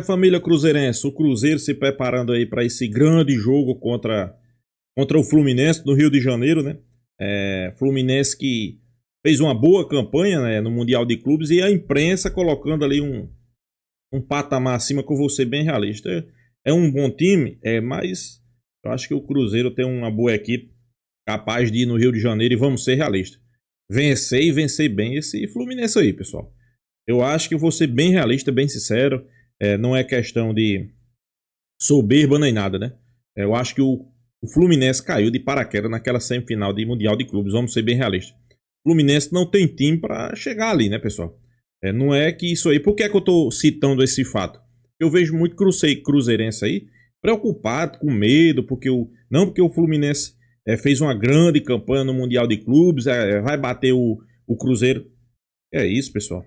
Família cruzeirense, o Cruzeiro se preparando aí para esse grande jogo contra o Fluminense no Rio de Janeiro, né? Fluminense que fez uma boa campanha, né, no Mundial de Clubes e a imprensa colocando ali um patamar acima, que eu vou ser bem realista. É um bom time, mas eu acho que o Cruzeiro tem uma boa equipe capaz de ir no Rio de Janeiro e vamos ser realistas. Vencer e vencer bem esse Fluminense aí, pessoal. Eu acho que eu vou ser bem realista, bem sincero. Não é questão de soberba nem nada, né? Eu acho que o Fluminense caiu de paraquedas naquela semifinal de Mundial de Clubes, vamos ser bem realistas. O Fluminense não tem time para chegar ali, né, pessoal? Não é que isso aí... Por que é que eu tô citando esse fato? Eu vejo muito cruzeirense aí preocupado, com medo, porque o Fluminense fez uma grande campanha no Mundial de Clubes, vai bater o Cruzeiro. É isso, pessoal.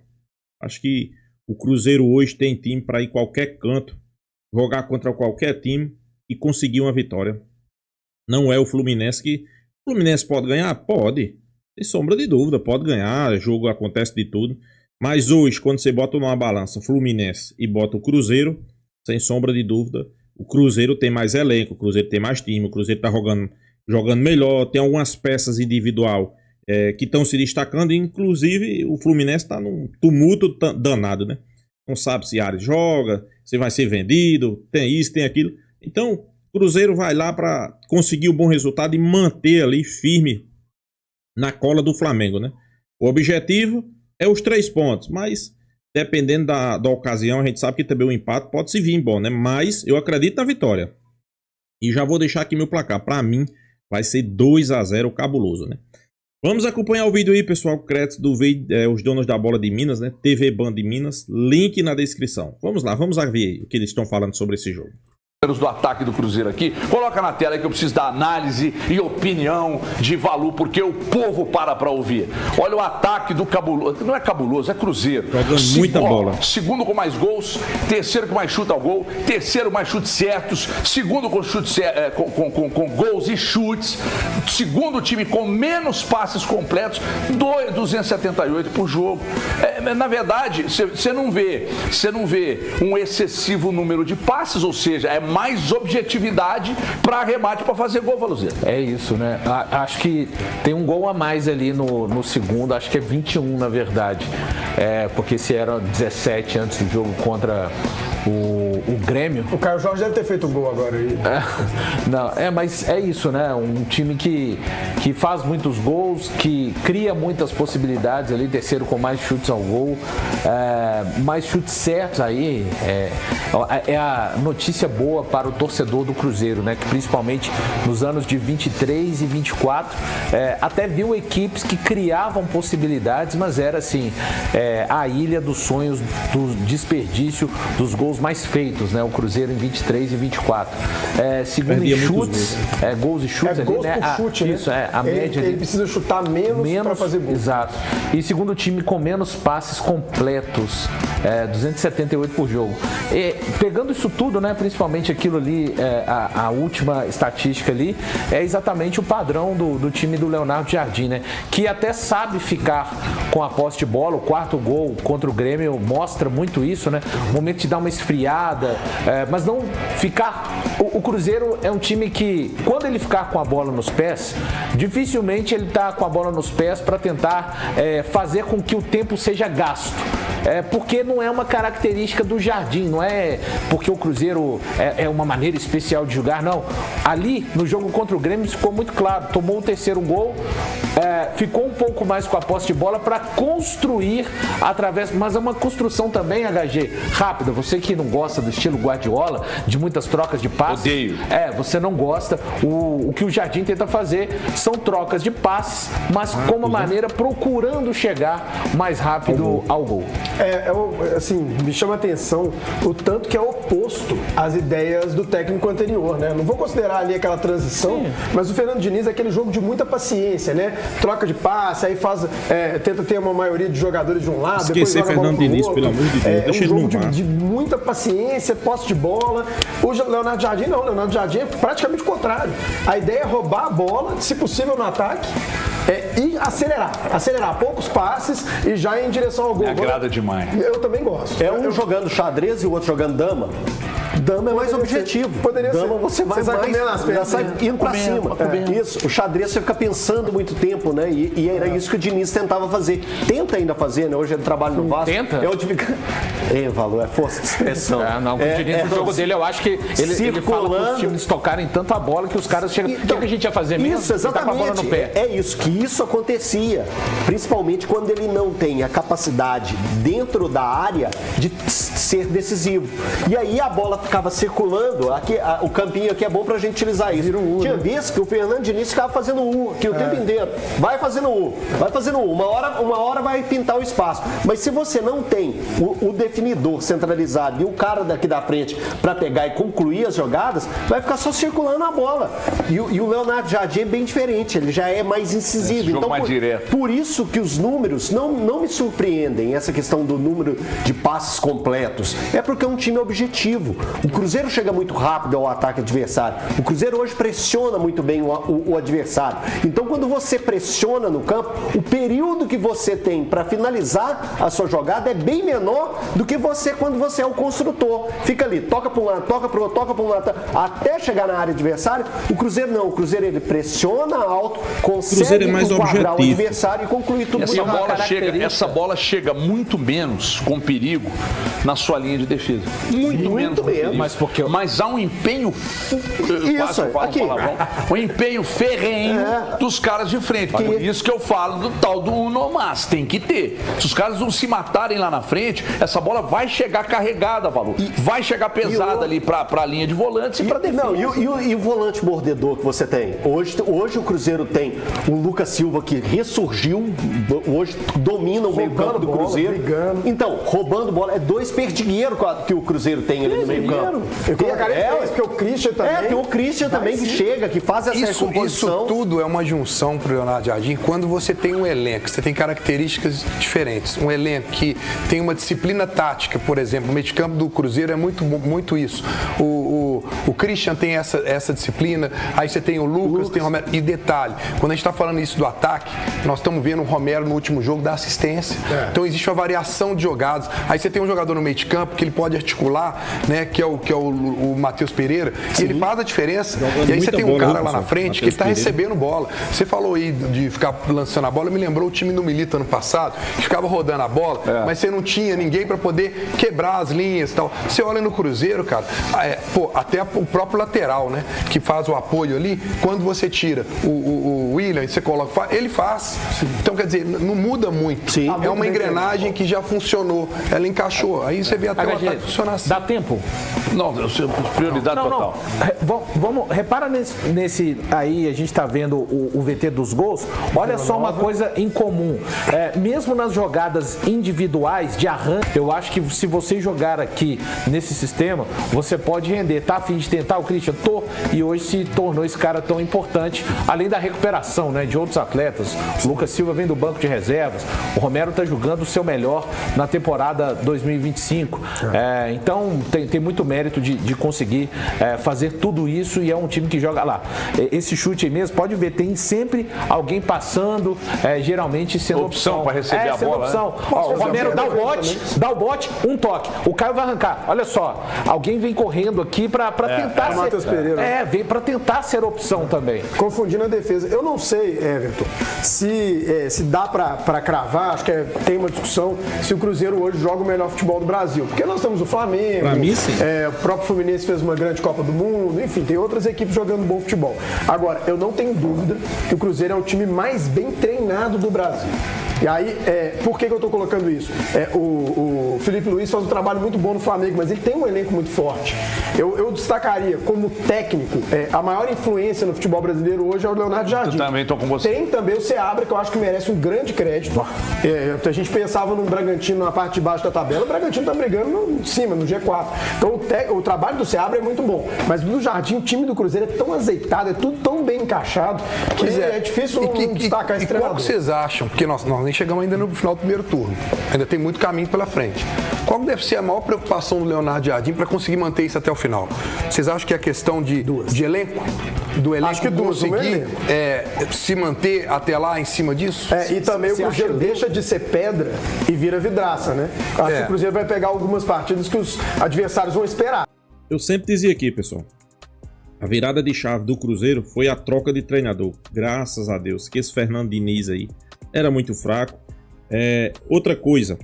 Acho que o Cruzeiro hoje tem time para ir qualquer canto, jogar contra qualquer time e conseguir uma vitória. Não é o Fluminense que... O Fluminense pode ganhar? Pode. Sem sombra de dúvida, pode ganhar. Jogo acontece de tudo. Mas hoje, quando você bota numa balança Fluminense e bota o Cruzeiro, sem sombra de dúvida, o Cruzeiro tem mais elenco, o Cruzeiro tem mais time, o Cruzeiro tá jogando melhor, tem algumas peças individual que estão se destacando, inclusive o Fluminense está num tumulto danado, né? Não sabe se Ares joga, se vai ser vendido, tem isso, tem aquilo. Então, o Cruzeiro vai lá para conseguir um bom resultado e manter ali firme na cola do Flamengo, né? O objetivo é os 3 pontos, mas dependendo da ocasião, a gente sabe que também o empate pode se vir bom, né? Mas eu acredito na vitória. E já vou deixar aqui meu placar. Para mim, vai ser 2-0 cabuloso, né? Vamos acompanhar o vídeo aí, pessoal. Créditos do vídeo, os donos da bola de Minas, né? TV Band de Minas. Link na descrição. Vamos lá, vamos ver o que eles estão falando sobre esse jogo. Do ataque do Cruzeiro aqui, coloca na tela aí que eu preciso da análise e opinião de Valu, porque o povo para ouvir. Olha o ataque do cabuloso, não é cabuloso, é Cruzeiro. Jogando muita bola. Segundo com mais gols, terceiro com mais chute ao gol, terceiro mais chutes certos, segundo com chutes com gols e chutes, segundo time com menos passes completos, 278 por jogo. Na verdade, você não vê um excessivo número de passes, ou seja, é mais objetividade para arremate, para fazer gol, Valuzeiro. É isso, né? Acho que tem um gol a mais ali no segundo, acho que é 21 na verdade. Porque se era 17 antes do jogo contra o Grêmio. O Caio Jorge deve ter feito o gol agora aí. Mas é isso, né? Um time que faz muitos gols, que cria muitas possibilidades ali, terceiro com mais chutes ao gol, mais chutes certos aí. É a notícia boa para o torcedor do Cruzeiro, né? Que principalmente nos anos de 23 e 24 até viu equipes que criavam possibilidades, mas era assim, a ilha dos sonhos, do desperdício dos gols mais feitos, né? O Cruzeiro em 23 e 24. Segundo em chutes, gols e chutes ali, gols né? por chute, isso, né? A média ele precisa chutar menos para fazer gol. Exato. E segundo time com menos passes completos, 278 por jogo. Pegando isso tudo, né? Principalmente aquilo ali, a última estatística ali, é exatamente o padrão do time do Leonardo Jardim, né? Que até sabe ficar com a posse de bola. O quarto gol contra o Grêmio mostra muito isso, né? O momento de dar uma esfriada, mas não ficar... O Cruzeiro é um time que, quando ele ficar com a bola nos pés, dificilmente ele tá com a bola nos pés para tentar fazer com que o tempo seja gasto. Porque não é uma característica do Jardim, não é porque o Cruzeiro é uma maneira especial de jogar, não. Ali, no jogo contra o Grêmio, ficou muito claro, tomou o terceiro gol, ficou um pouco mais com a posse de bola para construir mas é uma construção também, HG, rápida. Você que não gosta do estilo Guardiola, de muitas trocas de passes. Odeio. Você não gosta. O que o Jardim tenta fazer são trocas de passes, mas com uma maneira procurando chegar mais rápido ao gol. Assim, me chama a atenção o tanto que é oposto às ideias do técnico anterior, né? Não vou considerar ali aquela transição, mas o Fernando Diniz é aquele jogo de muita paciência, né? Troca de passe, aí tenta ter uma maioria de jogadores de um lado, Esquecer depois joga a bola Fernando pro Diniz, outro. pelo amor de Deus, deixa um ele jogo no de muita paciência, posse de bola. O Leonardo Jardim não. O Leonardo Jardim é praticamente o contrário. A ideia é roubar a bola, se possível no ataque, e acelerar poucos passes e já ir em direção ao gol. Me agrada demais. Eu também gosto. É um jogando xadrez e o outro jogando dama. Dama é mais objetivo. Poderia dama ser. Você vai sai comendo as já pernas, sai indo pra comendo, cima. comendo. Isso. O xadrez você fica pensando muito tempo, né? E era isso que o Diniz tentava fazer. Tenta ainda fazer, né? Hoje ele trabalha no Vasco. Tenta? É onde fica... Valor, é força de expressão. Não, o Diniz no jogo dele, eu acho que ele fala para os times tocarem tanto a bola que os caras chegam... Então, o que a gente ia fazer mesmo? Isso, exatamente. Tá com a bola no pé. É isso, que isso acontecia. Principalmente quando ele não tem a capacidade dentro da área de ser decisivo. E aí a bola ficava circulando. Aqui, o campinho aqui é bom pra gente utilizar isso. Tinha vezes que o Fernando Diniz ficava fazendo U aqui o tempo inteiro. Vai fazendo U. Uma hora vai pintar o espaço. Mas se você não tem o definidor centralizado e o cara daqui da frente para pegar e concluir as jogadas, vai ficar só circulando a bola. E o Leonardo Jardim é bem diferente, ele já é mais incisivo. Jogo Então, mais direto. Por isso que os números não me surpreendem, essa questão do número de passes completos. É porque é um time objetivo. O Cruzeiro chega muito rápido ao ataque adversário. O Cruzeiro hoje pressiona muito bem o adversário. Então, quando você pressiona no campo, o período que você tem para finalizar a sua jogada é bem menor do que quando você é o construtor. Fica ali, toca para um lado, toca para o outro, toca para um lado, até chegar na área adversária. O Cruzeiro não. O Cruzeiro ele pressiona alto, consegue enquadrar o adversário e concluir tudo muito rápido. Essa bola chega muito menos com perigo na sua linha de defesa. Muito menos. Mas há um empenho um empenho ferrenho dos caras de frente. Por isso que eu falo do tal do Uno Mas. Tem que ter. Se os caras não se matarem lá na frente, essa bola vai chegar carregada, Valor. Vai chegar pesada ali pra linha de volantes e pra defesa. E o volante mordedor que você tem? Hoje o Cruzeiro tem o Lucas Silva que ressurgiu, hoje domina o meio campo do Cruzeiro. Brigando. Então, roubando bola, é 2 perdigueiros que o Cruzeiro tem ali no meio campo. Eu colocaria porque o Christian também. Tem o Christian também que chega, que faz essa recomposição. Isso tudo é uma junção pro Leonardo Jardim quando você tem um elenco, você tem características diferentes. Um elenco que tem uma disciplina tática, por exemplo, o meio de campo do Cruzeiro é muito isso. O Christian tem essa disciplina, aí você tem o Lucas, tem o Romero. E detalhe, quando a gente está falando isso do ataque, nós estamos vendo o Romero no último jogo dar assistência. Então existe uma variação de jogadas. Aí você tem um jogador no meio de campo que ele pode articular, né, que é o Matheus Pereira, e ele faz a diferença. E aí você tem um cara lá na frente que ele está recebendo bola. Você falou aí de ficar lançando a bola, me lembrou o time do Milito ano passado, que ficava rodando a bola, mas você não tinha ninguém para poder quebrar as linhas e tal. Você olha no Cruzeiro, cara, até o próprio lateral, né, que faz o apoio ali, quando você tira o William e você coloca, ele faz. Então, quer dizer, não muda muito. É uma engrenagem que já funcionou, ela encaixou. Aí você vê até o ataque funcionar assim. Dá tempo? Não, prioridade total. Vamos, repara nesse aí, a gente está vendo o VT dos gols. Olha só uma coisa em comum. Mesmo nas jogadas individuais de arranque, eu acho que se você jogar aqui nesse sistema, você pode render. Tá a fim de tentar o Christian? E hoje se tornou esse cara tão importante, além da recuperação, né, de outros atletas. O Lucas Silva vem do banco de reservas. O Romero está jogando o seu melhor na temporada 2025. Então tem muito mérito de conseguir fazer tudo isso, e é um time que joga lá. Esse chute aí mesmo, pode ver, tem sempre alguém passando, geralmente sendo opção para receber a bola. Opção. Ó, o Romero dá o bote, um toque. O Caio vai arrancar. Olha só, alguém vem correndo aqui para tentar ser. Matheus Pereira. Vem para tentar ser opção também. Confundindo a defesa. Eu não sei, Everton, se dá para cravar, acho que tem uma discussão se o Cruzeiro hoje joga o melhor futebol do Brasil. Porque nós temos o Flamengo, pra mim, sim. O próprio Fluminense fez uma grande Copa do Mundo, enfim, tem outras equipes jogando bom futebol. Agora, eu não tenho dúvida que o Cruzeiro é o time mais bem treinado do Brasil. E aí, por que eu estou colocando isso? O Felipe Luiz faz um trabalho muito bom no Flamengo, mas ele tem um elenco muito forte. Eu destacaria como técnico, a maior influência no futebol brasileiro hoje é o Leonardo Jardim. Eu também estou com você. Tem também o Seabra, que eu acho que merece um grande crédito. A gente pensava num Bragantino na parte de baixo da tabela, o Bragantino está brigando em cima, no G4. Então o trabalho do Seabra é muito bom. Mas do Jardim, o time do Cruzeiro é tão azeitado, é tudo tão bem encaixado, que é difícil não destacar esse treinador. Qual que vocês acham? Porque nós nem chegamos ainda no final do primeiro turno. Ainda tem muito caminho pela frente. Qual deve ser a maior preocupação do Leonardo Jardim para conseguir manter isso até o final? Vocês acham que é questão de elenco? do elenco Acho que duas no conseguir elenco. se manter até lá em cima disso? E também o Cruzeiro deixa de ser pedra e vira vidraça, né? Acho que o Cruzeiro vai pegar algumas partidas que os adversários vão esperar. Eu sempre dizia aqui, pessoal, a virada de chave do Cruzeiro foi a troca de treinador. Graças a Deus, que esse Fernando Diniz aí era muito fraco. Outra coisa,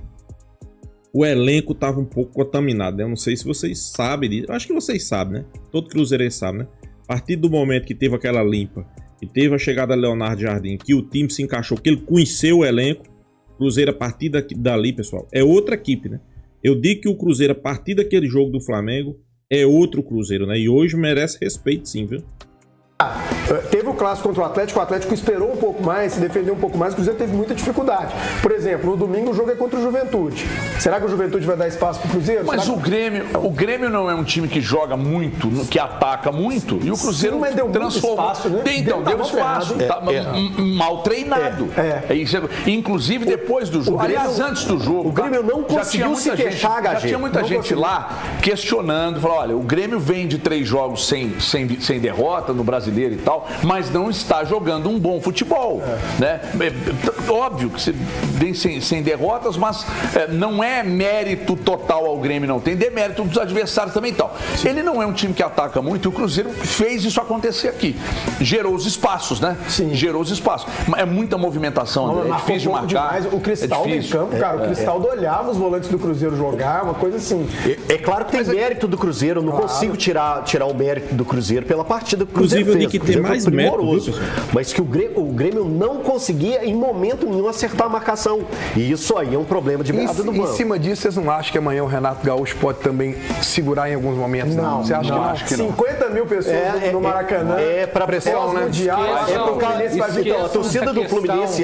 o elenco estava um pouco contaminado, né? Eu não sei se vocês sabem disso. Acho que vocês sabem, né? Todo cruzeirense sabe, né? A partir do momento que teve aquela limpa, que teve a chegada de Leonardo Jardim, que o time se encaixou, que ele conheceu o elenco, o Cruzeiro a partir dali, pessoal, é outra equipe, né? Eu digo que o Cruzeiro, a partir daquele jogo do Flamengo, é outro Cruzeiro, né? E hoje merece respeito, sim, viu? Teve o clássico contra o Atlético esperou um pouco mais, se defendeu um pouco mais, o Cruzeiro teve muita dificuldade. Por exemplo, no domingo o jogo é contra o Juventude. Será que o Juventude vai dar espaço pro Cruzeiro? Mas o Grêmio não é um time que joga muito, que ataca muito, e o Cruzeiro transformou. Espaço, né? Deu espaço, tá mal treinado. Isso. Inclusive depois do jogo, aliás, antes do jogo. O Grêmio não conseguiu se queixar, já tinha muita gente lá questionando, falou, olha, o Grêmio vem de 3 jogos sem derrota no Brasileiro e tal, mas não está jogando um bom futebol, né? Óbvio que você vem sem derrotas, mas não é mérito total ao Grêmio, não. Tem demérito dos adversários também e tal. Ele não é um time que ataca muito e o Cruzeiro fez isso acontecer aqui. Gerou os espaços, né? Sim. Gerou os espaços. É muita movimentação, André. É difícil de marcar. Demais. O Cristaldo em campo, cara, o Cristaldo olhava os volantes do Cruzeiro jogar, uma coisa assim. É claro que tem mérito do Cruzeiro, eu não consigo tirar o mérito do Cruzeiro pela partida que o Inclusive, Cruzeiro eu digo que tem mais mérito, viu, pessoal? mas que o Grêmio não conseguia em momento nenhum acertar a marcação. E isso aí é um problema de virada do banco. Em cima disso, vocês não acham que amanhã o Renato Gaúcho pode também segurar em alguns momentos? Não. Você acha que não? Acho que não. 50 mil pessoas no Maracanã. É para pressão, né? A torcida do Fluminense,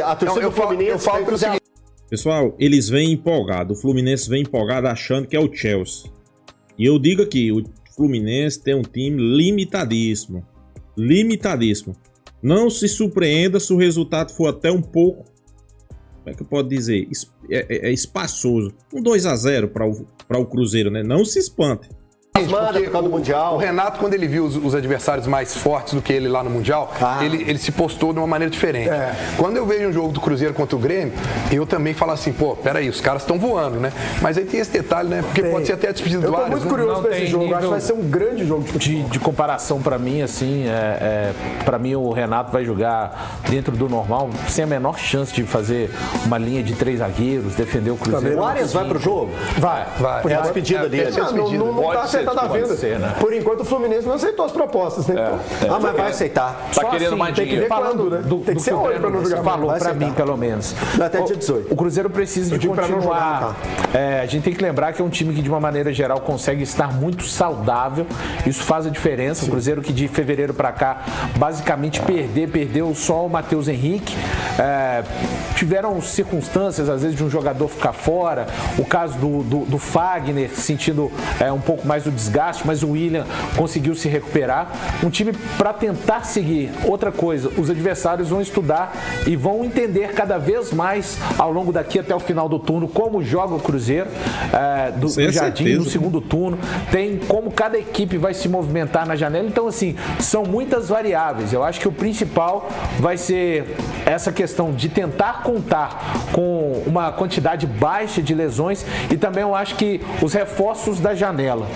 Pessoal, eles vêm empolgados. O Fluminense vem empolgado achando que é o Chelsea. E eu digo aqui, o Fluminense tem um time limitadíssimo. Limitadíssimo. Não se surpreenda se o resultado for até um pouco, como é que eu posso dizer, espaçoso. Um 2-0 para o Cruzeiro, né? Não se espante. Por causa do Mundial. O Renato, quando ele viu os adversários mais fortes do que ele lá no Mundial, ele se postou de uma maneira diferente. Quando eu vejo um jogo do Cruzeiro contra o Grêmio, eu também falo assim, pô, peraí, os caras estão voando, né? Mas aí tem esse detalhe, né? Porque pode ser até a despedida do Arias. Eu tô muito curioso pra esse jogo, acho que vai ser um grande jogo de comparação pra mim, assim, pra mim o Renato vai jogar dentro do normal, sem a menor chance de fazer uma linha de 3 zagueiros, defender o Cruzeiro. O Arias vai pro jogo? Vai. É a despedida dele. Não tá acertada a venda. Né? Por enquanto o Fluminense não aceitou as propostas, né? Mas vai aceitar. Tá querendo mais tem que dinheiro. ver quando, né? Tem que ser hoje pra não jogar. Falou pra mim, pelo menos. Até dia 18. O Cruzeiro precisa de continuar. A gente tem que lembrar que é um time que, de uma maneira geral, consegue estar muito saudável. Isso faz a diferença. O Cruzeiro que de fevereiro pra cá, basicamente perdeu só o Matheus Henrique. Tiveram circunstâncias, às vezes, de um jogador ficar fora. O caso do Fagner, sentindo um pouco mais do desgaste, mas o William conseguiu se recuperar. Um time para tentar seguir. Outra coisa, os adversários vão estudar e vão entender cada vez mais ao longo daqui até o final do turno como joga o Cruzeiro do Jardim, no segundo turno. Tem como cada equipe vai se movimentar na janela. Então, assim, são muitas variáveis. Eu acho que o principal vai ser essa questão de tentar contar com uma quantidade baixa de lesões e também eu acho que os reforços da janela.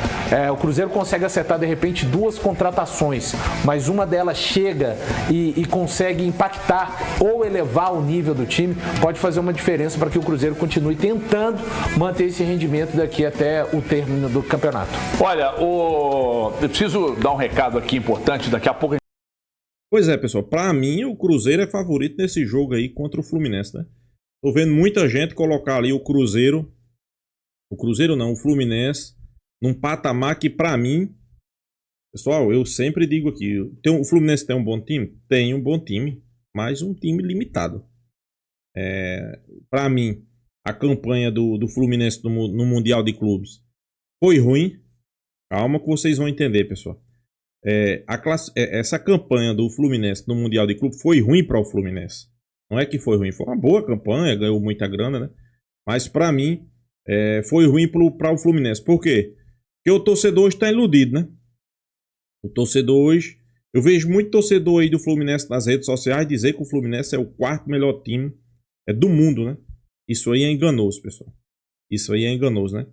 O Cruzeiro consegue acertar de repente 2 contratações, mas uma delas chega e consegue impactar ou elevar o nível do time, pode fazer uma diferença para que o Cruzeiro continue tentando manter esse rendimento daqui até o término do campeonato. Olha, eu preciso dar um recado aqui importante, daqui a pouco. Pois é, pessoal, pra mim o Cruzeiro é favorito nesse jogo aí contra o Fluminense, né? Tô vendo muita gente colocar ali o Cruzeiro não, o Fluminense, num patamar que pra mim, pessoal, eu sempre digo aqui, o Fluminense tem um bom time? Tem um bom time, mas um time limitado. Pra mim, a campanha do Fluminense no Mundial de Clubes foi ruim. Calma que vocês vão entender, pessoal. Essa campanha do Fluminense no Mundial de Clube foi ruim para o Fluminense. Não é que foi ruim, foi uma boa campanha, ganhou muita grana, né? Mas para mim foi ruim para o Fluminense. Por quê? Porque o torcedor hoje está iludido, né? O torcedor hoje Eu vejo muito torcedor aí do Fluminense nas redes sociais dizer que o Fluminense é o quarto melhor time do mundo, né? Isso aí é enganoso, pessoal. Isso aí é enganoso, né?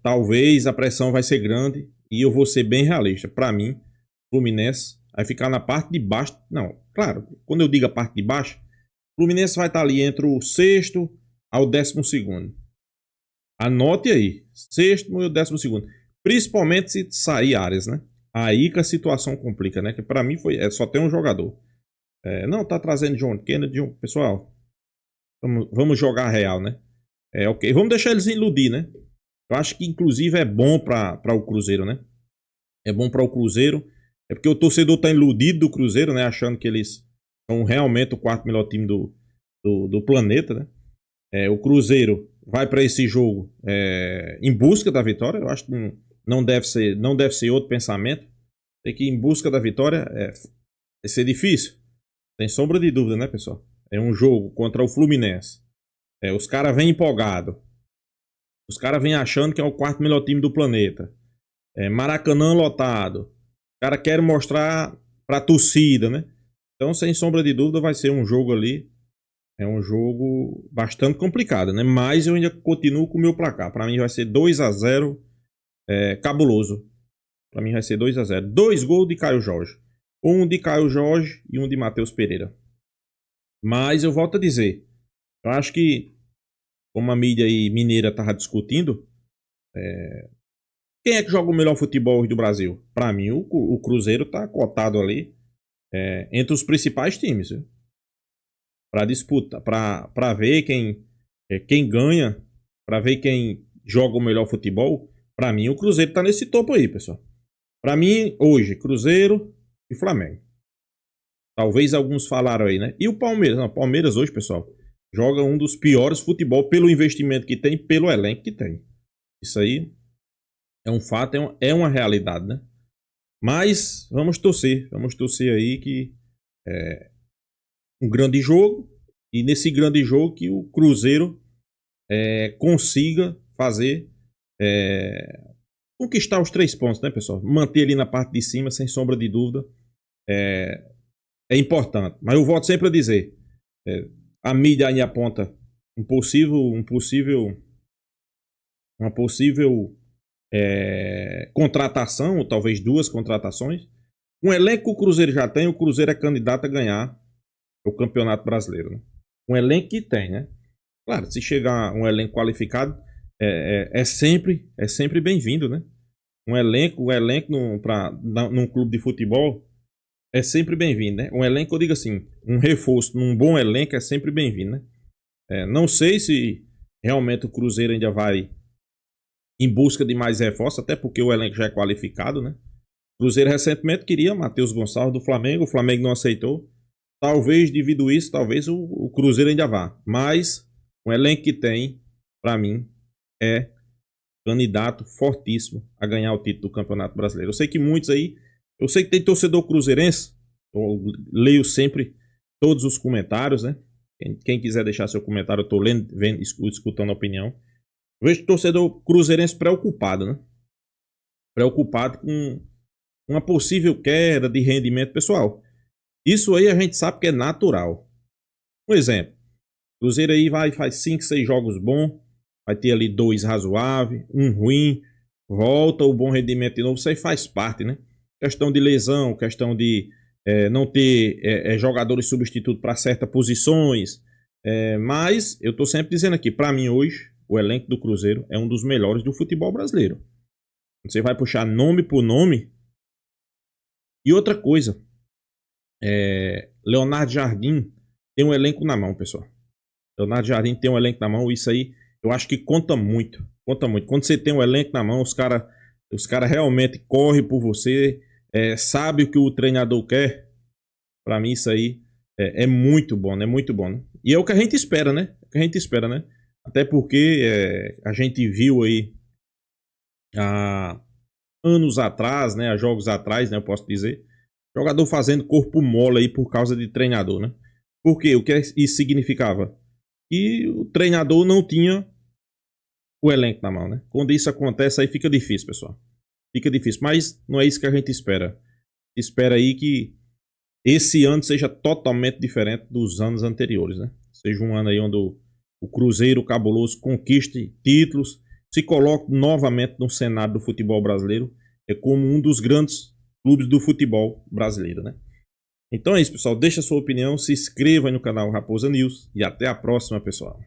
Talvez a pressão vai ser grande e eu vou ser bem realista. Para mim, o Fluminense vai ficar na parte de baixo. Não, claro, quando eu digo a parte de baixo, o Fluminense vai estar ali entre o sexto ao 12º. Anote aí, sexto e o 12º. Principalmente se sair áreas, né? Aí que a situação complica, né? Que para mim só tem um jogador. Não, tá trazendo John Kennedy. Pessoal, vamos jogar real, né? Ok, vamos deixar eles iludir, né? Eu acho que inclusive é bom para o Cruzeiro, né? É bom para o Cruzeiro. É porque o torcedor tá iludido do Cruzeiro, né? Achando que eles são realmente o quarto melhor time do planeta, né? O Cruzeiro vai para esse jogo em busca da vitória. Eu acho que não deve ser outro pensamento. Tem que ir em busca da vitória. Vai ser difícil. Sem sombra de dúvida, né, pessoal? É um jogo contra o Fluminense. Os caras vêm empolgados. Os caras vêm achando que é o quarto melhor time do planeta. Maracanã lotado. Os caras querem mostrar pra torcida, né? Então, sem sombra de dúvida, vai ser um jogo ali. É um jogo bastante complicado, né? Mas eu ainda continuo com o meu placar. Pra mim vai ser 2-0 cabuloso. Pra mim vai ser 2-0. 2 gols de Caio Jorge. Um de Caio Jorge e um de Matheus Pereira. Mas eu volto a dizer. Eu acho que, como a mídia aí mineira estava discutindo, quem é que joga o melhor futebol hoje do Brasil? Para mim, o Cruzeiro está cotado ali entre os principais times. Para disputa, para ver quem ganha, para ver quem joga o melhor futebol. Para mim, o Cruzeiro está nesse topo aí, pessoal. Para mim, hoje, Cruzeiro e Flamengo. Talvez alguns falaram aí, né? E o Palmeiras? Não, o Palmeiras hoje, pessoal, joga um dos piores futebol pelo investimento que tem, pelo elenco que tem. Isso aí é um fato, é uma realidade, né? Mas vamos torcer aí que um grande jogo, e nesse grande jogo que o Cruzeiro consiga fazer conquistar os 3 pontos, né, pessoal? Manter ali na parte de cima, sem sombra de dúvida, é importante. Mas eu volto sempre a dizer, a mídia aí aponta uma possível contratação, ou talvez 2 contratações. Um elenco que o Cruzeiro já tem, o Cruzeiro é candidato a ganhar o Campeonato Brasileiro, né? Um elenco que tem, né? Claro, se chegar um elenco qualificado, é sempre bem-vindo, né? Um elenco num clube de futebol é sempre bem-vindo, né? Um elenco, eu digo assim, um reforço num bom elenco é sempre bem-vindo, né? Não sei se realmente o Cruzeiro ainda vai em busca de mais reforços, até porque o elenco já é qualificado, né? O Cruzeiro recentemente queria Matheus Gonçalves do Flamengo, o Flamengo não aceitou. Talvez, devido a isso, talvez o Cruzeiro ainda vá. Mas o elenco que tem, para mim, é candidato fortíssimo a ganhar o título do Campeonato Brasileiro. Eu sei que muitos aí, eu sei que tem torcedor cruzeirense, eu leio sempre todos os comentários, né? Quem quiser deixar seu comentário, eu tô lendo, vendo, escutando a opinião. Eu vejo torcedor cruzeirense preocupado, né? Preocupado com uma possível queda de rendimento pessoal. Isso aí a gente sabe que é natural. Um exemplo, o Cruzeiro aí faz 5, 6 jogos bons, vai ter ali 2 razoáveis, um ruim, volta o bom rendimento de novo, isso aí faz parte, né? Questão de lesão, questão de não ter jogadores substitutos para certas posições, mas eu tô sempre dizendo aqui, para mim hoje, o elenco do Cruzeiro é um dos melhores do futebol brasileiro. Você vai puxar nome por nome. E outra coisa, Leonardo Jardim tem um elenco na mão, pessoal. Leonardo Jardim tem um elenco na mão, isso aí eu acho que conta muito. Conta muito. Quando você tem um elenco na mão, os cara realmente correm por você, sabe o que o treinador quer. Para mim isso aí é muito bom, né? Muito bom, né? E é o que a gente espera, né? É o que a gente espera, né? Até porque a gente viu aí há anos atrás, né? Há jogos atrás, né? Eu posso dizer, jogador fazendo corpo mole aí por causa de treinador, né? Por quê? O que isso significava? Que o treinador não tinha o elenco na mão, né? Quando isso acontece aí fica difícil, pessoal. Fica difícil, mas não é isso que a gente espera. espera aí que esse ano seja totalmente diferente dos anos anteriores, né? Seja um ano aí onde o Cruzeiro cabuloso conquiste títulos, se coloque novamente no cenário do futebol brasileiro, como um dos grandes clubes do futebol brasileiro, né? Então é isso, pessoal. Deixa a sua opinião, se inscreva aí no canal Raposa News e até a próxima, pessoal.